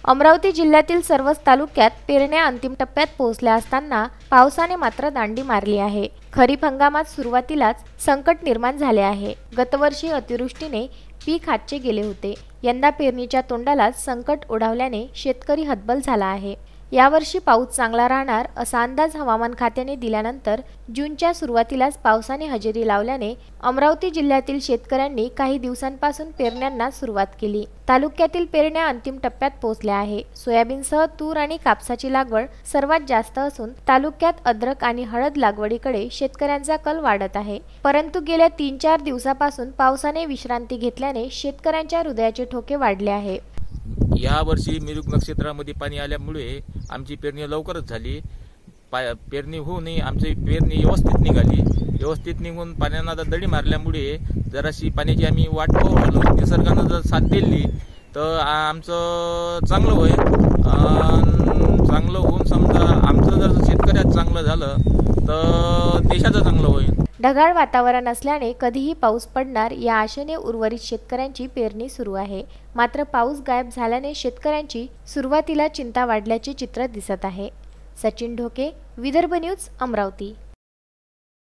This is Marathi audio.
अमरावती जिल्ह्यातील सर्वच तालुक्यात पेरण्या अंतिम टप्प्यात पोहोचल्या असताना पावसाने मात्र दांडी मारली आहे। खरीप हंगामात सुरुवातीलाच संकट निर्माण झाले आहे। गतवर्षी अतिवृष्टीने पीक हातचे गेले होते। यंदा पेरणीच्या तोंडालाच संकट ओढावल्याने शेतकरी हतबल झाला आहे। यावर्षी पाऊस चांगला राहणार असा अंदाज हवामान खात्याने दिल्यानंतर जूनच्या सुरुवातीलाच पावसाने हजेरी लावल्याने अमरावती जिल्ह्यातील शेतकऱ्यांनी काही दिवसांपासून पेरण्यांना सुरुवात केली। तालुक्यातील पेरण्या अंतिम टप्प्यात पोहोचल्या आहे। सोयाबीनसह तूर आणि कापसाची लागवड सर्वात जास्त असून तालुक्यात अद्रक आणि हळद लागवडीकडे शेतकऱ्यांचा कल वाढत आहे। परंतु गेल्या 3-4 दिवसापासून पावसाने विश्रांती घेतल्याने शेतकऱ्यांच्या हृदयाचे ठोके वाढले आहे। या वर्षी मिरुग नक्षत्रामध्ये पाणी आल्यामुळे आमची पेरणी लवकरच झाली। पेरणी होऊनही आमची पेरणी व्यवस्थित निघाली। व्यवस्थित निघून पाण्यानं दडी मारल्यामुळे जराशी पाण्याची आम्ही वाट पाहू लागलो। निसर्गानं जर साथ दिली तर आमचं चांगलं होईल। चांगलं होऊन समजा आमचं जर शेतकऱ्याचं चांगलं झालं तर देशाचं चांगलं होईल। ढगाळ वातावरण असल्याने कधीही पाऊस पडणार या आशेने उर्वरित शेतकऱ्यांची पेरणी सुरू आहे। मात्र पाऊस गायब झाल्याने शेतकऱ्यांची सुरुवातीला चिंता वाढल्याचे चित्र दिसत आहे। सचिन ढोके, विदर्भ न्यूज, अमरावती।